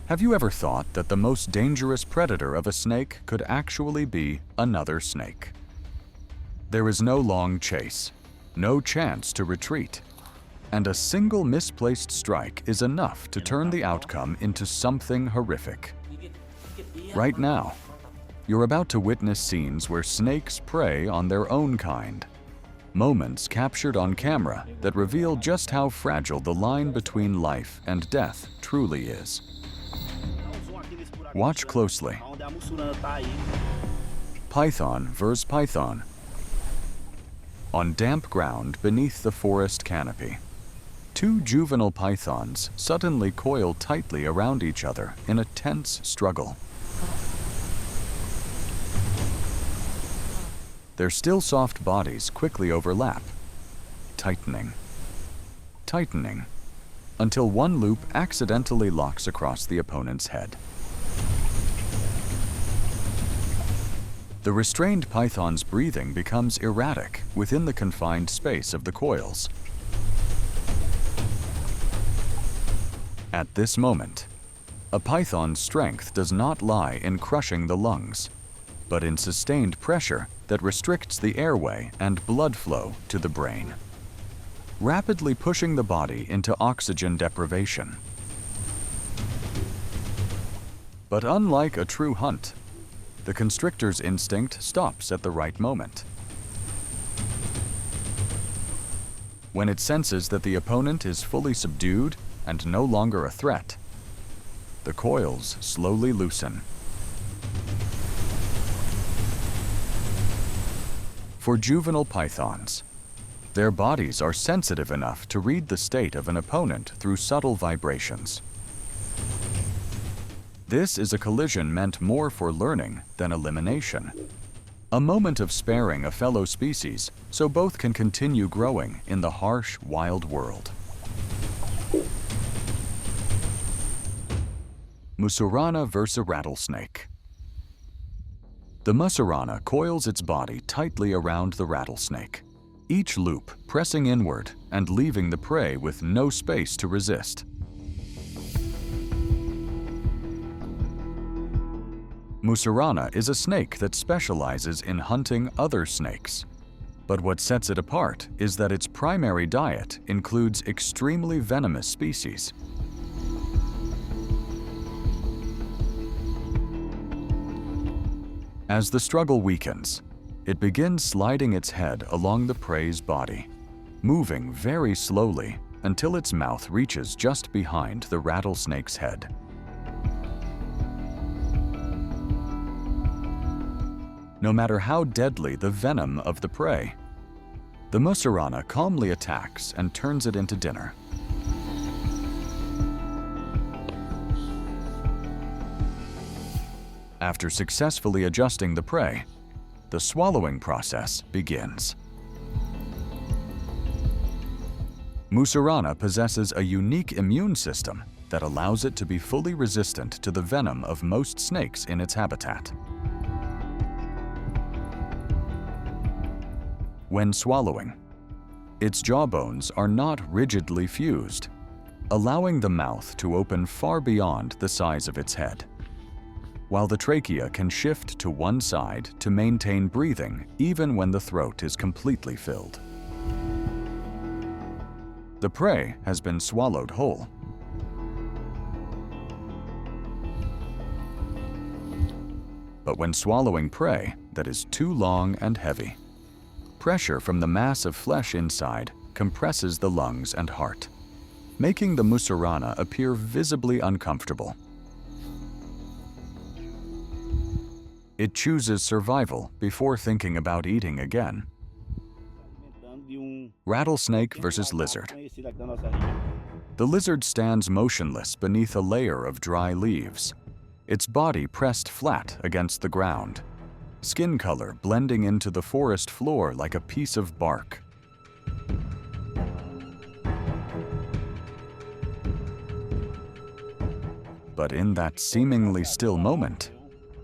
Have you ever thought that the most dangerous predator of a snake could actually be another snake? There is no long chase, no chance to retreat, and a single misplaced strike is enough to turn the outcome into something horrific. Right now, you're about to witness scenes where snakes prey on their own kind. Moments captured on camera that reveal just how fragile the line between life and death truly is. Watch closely. Python versus python. On damp ground beneath the forest canopy, two juvenile pythons suddenly coil tightly around each other in a tense struggle. Their still soft bodies quickly overlap, tightening, tightening, until one loop accidentally locks across the opponent's head. The restrained python's breathing becomes erratic within the confined space of the coils. At this moment, a python's strength does not lie in crushing the lungs, but in sustained pressure that restricts the airway and blood flow to the brain, rapidly pushing the body into oxygen deprivation. But unlike a true hunt, the constrictor's instinct stops at the right moment. When it senses that the opponent is fully subdued and no longer a threat, the coils slowly loosen. For juvenile pythons, their bodies are sensitive enough to read the state of an opponent through subtle vibrations. This is a collision meant more for learning than elimination. A moment of sparing a fellow species so both can continue growing in the harsh, wild world. Musurana versus rattlesnake. The mussurana coils its body tightly around the rattlesnake, each loop pressing inward and leaving the prey with no space to resist. Musurana is a snake that specializes in hunting other snakes. But what sets it apart is that its primary diet includes extremely venomous species. As the struggle weakens, it begins sliding its head along the prey's body, moving very slowly until its mouth reaches just behind the rattlesnake's head. No matter how deadly the venom of the prey, the mussurana calmly attacks and turns it into dinner. After successfully adjusting the prey, the swallowing process begins. Musurana possesses a unique immune system that allows it to be fully resistant to the venom of most snakes in its habitat. When swallowing, its jawbones are not rigidly fused, allowing the mouth to open far beyond the size of its head, while the trachea can shift to one side to maintain breathing even when the throat is completely filled. The prey has been swallowed whole. But when swallowing prey that is too long and heavy, pressure from the mass of flesh inside compresses the lungs and heart, making the musurana appear visibly uncomfortable. It chooses survival before thinking about eating again. Rattlesnake versus lizard. The lizard stands motionless beneath a layer of dry leaves, its body pressed flat against the ground, skin color blending into the forest floor like a piece of bark. But in that seemingly still moment,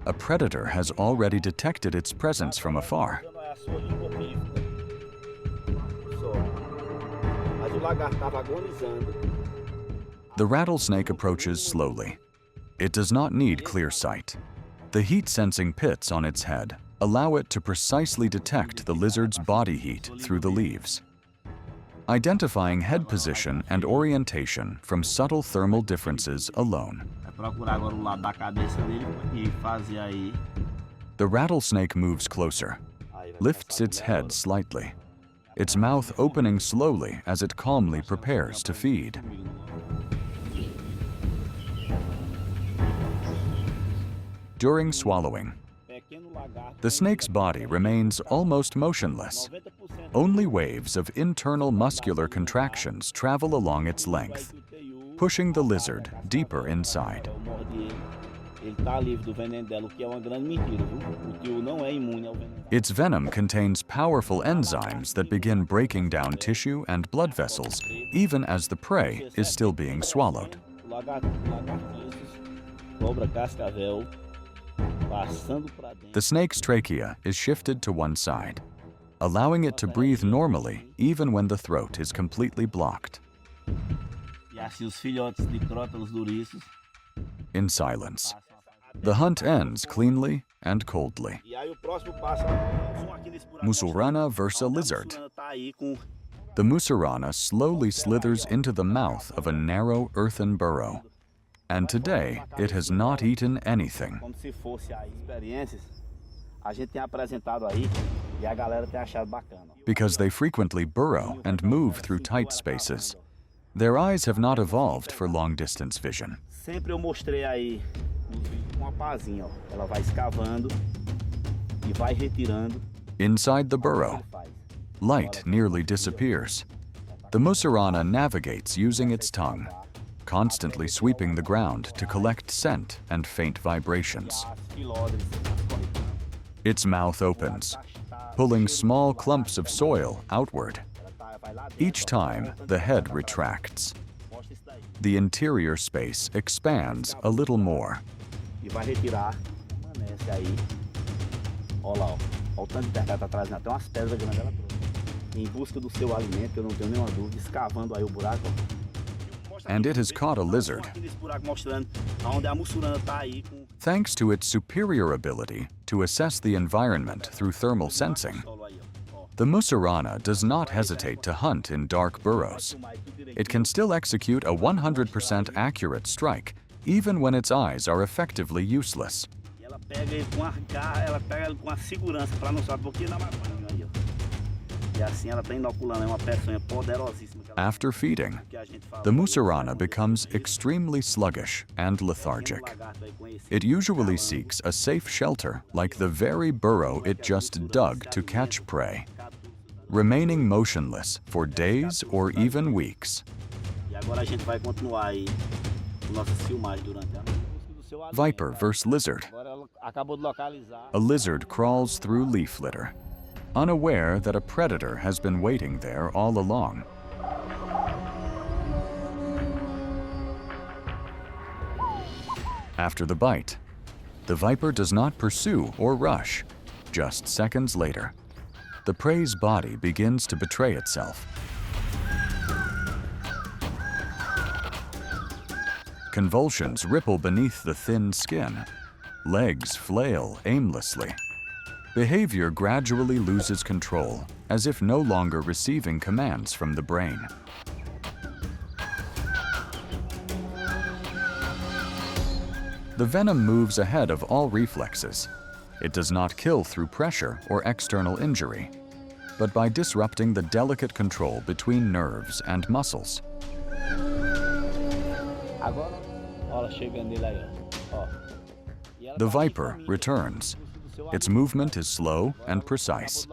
a predator has already detected its presence from afar. The rattlesnake approaches slowly, It does not need clear sight. The heat-sensing pits on its head allow it to precisely detect the lizard's body heat through the leaves, identifying head position and orientation from subtle thermal differences alone. The rattlesnake moves closer, lifts its head slightly, its mouth opening slowly as it calmly prepares to feed. During swallowing, the snake's body remains almost motionless. Only waves of internal muscular contractions travel along its length, pushing the lizard deeper inside. Its venom contains powerful enzymes that begin breaking down tissue and blood vessels, even as the prey is still being swallowed. The snake's trachea is shifted to one side, allowing it to breathe normally even when the throat is completely blocked. In silence, the hunt ends cleanly and coldly. Musurana versus a lizard. The mussurana slowly slithers into the mouth of a narrow earthen burrow, and today it has not eaten anything. Because they frequently burrow and move through tight spaces, their eyes have not evolved for long-distance vision. Inside the burrow, light nearly disappears. The mussurana navigates using its tongue, constantly sweeping the ground to collect scent and faint vibrations. Its mouth opens, pulling small clumps of soil outward. Each time, the head retracts. The interior space expands a little more. And it has caught a lizard. Thanks to its superior ability to assess the environment through thermal sensing, the mussurana does not hesitate to hunt in dark burrows. It can still execute a 100% accurate strike, even when its eyes are effectively useless. After feeding, the mussurana becomes extremely sluggish and lethargic. It usually seeks a safe shelter like the very burrow it just dug to catch prey, remaining motionless for days or even weeks. Viper versus lizard. A lizard crawls through leaf litter, unaware that a predator has been waiting there all along. After the bite, the viper does not pursue or rush. Just seconds later, the prey's body begins to betray itself. Convulsions ripple beneath the thin skin. Legs flail aimlessly. Behavior gradually loses control, as if no longer receiving commands from the brain. The venom moves ahead of all reflexes. It does not kill through pressure or external injury, but by disrupting the delicate control between nerves and muscles. The viper returns. Its movement is slow and precise,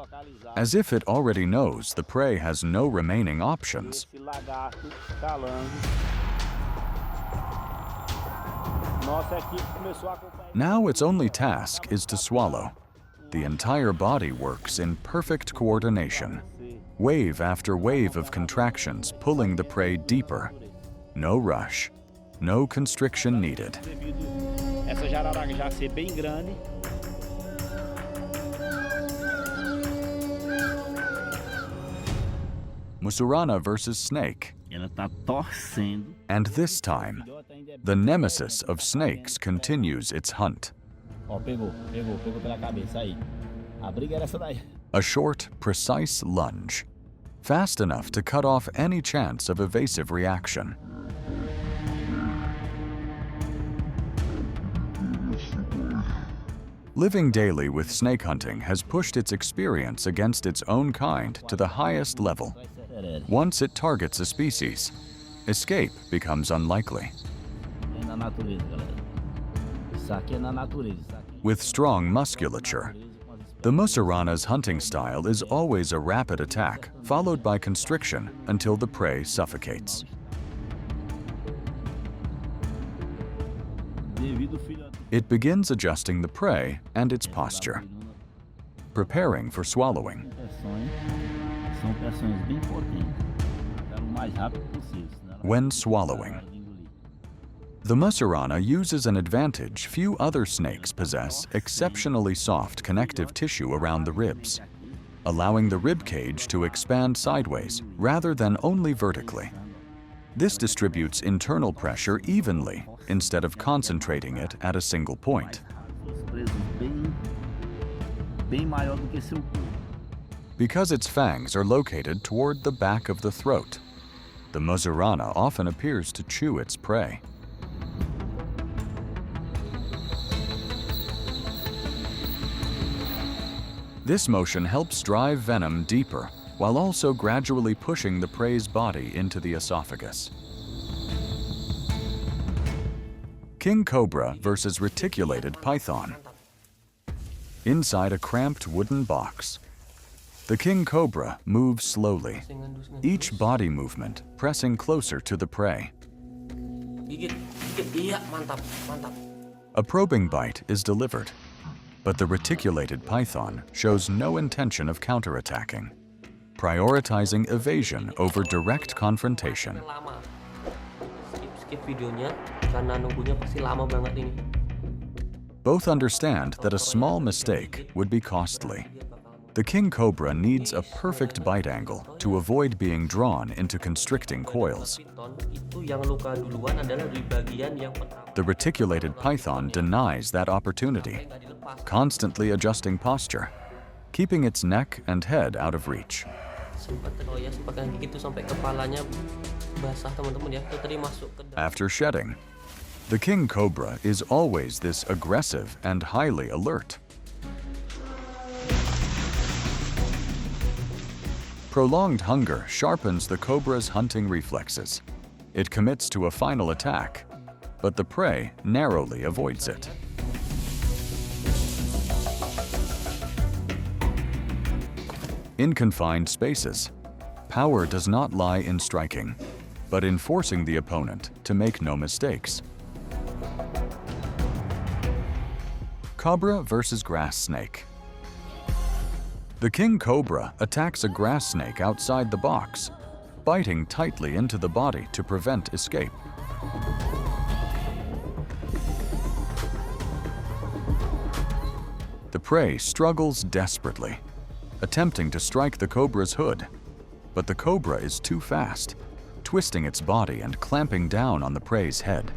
as if it already knows the prey has no remaining options. Now its only task is to swallow. The entire body works in perfect coordination, wave after wave of contractions pulling the prey deeper. No rush, no constriction needed. Musurana versus snake. Ela tá torcendo. And this time, the nemesis of snakes continues its hunt. Ó, pegou pela cabeça aí. A briga era essa daí. A short, precise lunge, fast enough to cut off any chance of evasive reaction. Living daily with snake hunting has pushed its experience against its own kind to the highest level. Once it targets a species, escape becomes unlikely. É na natureza, galera. Isso aqui é na natureza. With strong musculature, the Musurana's hunting style is always a rapid attack, followed by constriction until the prey suffocates. It begins adjusting the prey and its posture, preparing for swallowing. São pressões bem potentes. O mais rápido possível. When swallowing, the Musurana uses an advantage few other snakes possess: exceptionally soft connective tissue around the ribs, allowing the rib cage to expand sideways rather than only vertically. This distributes internal pressure evenly instead of concentrating it at a single point. Because its fangs are located toward the back of the throat, the Musurana often appears to chew its prey. This motion helps drive venom deeper, while also gradually pushing the prey's body into the esophagus. King Cobra versus reticulated python. Inside a cramped wooden box, the king cobra moves slowly, each body movement pressing closer to the prey. A probing bite is delivered, but the reticulated python shows no intention of counterattacking, prioritizing evasion over direct confrontation. Both understand that a small mistake would be costly. The king cobra needs a perfect bite angle to avoid being drawn into constricting coils. The reticulated python denies that opportunity, constantly adjusting posture, keeping its neck and head out of reach. After shedding, the king cobra is always this aggressive and highly alert. Prolonged hunger sharpens the cobra's hunting reflexes. It commits to a final attack, but the prey narrowly avoids it. In confined spaces, power does not lie in striking, but in forcing the opponent to make no mistakes. Cobra versus grass snake. The king cobra attacks a grass snake outside the box, biting tightly into the body to prevent escape. The prey struggles desperately, attempting to strike the cobra's hood, but the cobra is too fast, twisting its body and clamping down on the prey's head.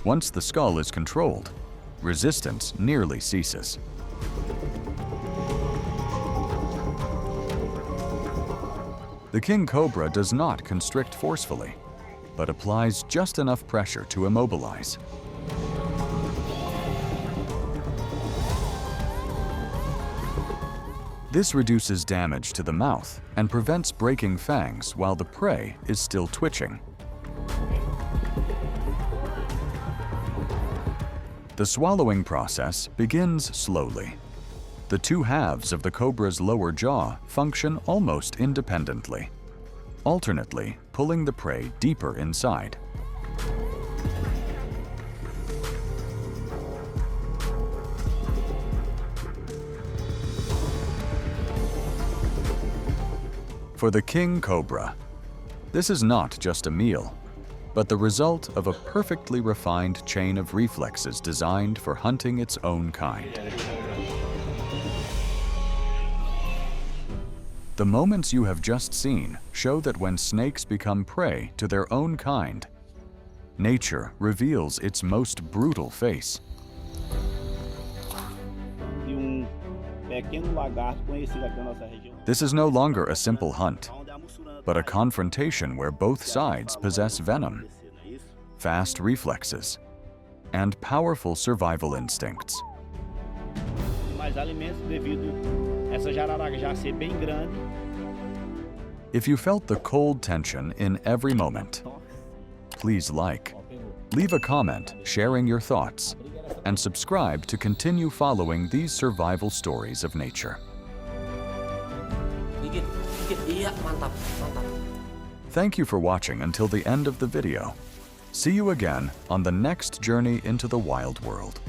Once the skull is controlled, resistance nearly ceases. The king cobra does not constrict forcefully, but applies just enough pressure to immobilize. This reduces damage to the mouth and prevents breaking fangs while the prey is still twitching. The swallowing process begins slowly. The two halves of the cobra's lower jaw function almost independently, alternately pulling the prey deeper inside. For the king cobra, this is not just a meal, but the result of a perfectly refined chain of reflexes designed for hunting its own kind. The moments you have just seen show that when snakes become prey to their own kind, nature reveals its most brutal face. This is no longer a simple hunt, but a confrontation where both sides possess venom, fast reflexes, and powerful survival instincts. If you felt the cold tension in every moment, please like, leave a comment sharing your thoughts, and subscribe to continue following these survival stories of nature. Thank you for watching until the end of the video. See you again on the next journey into the wild world.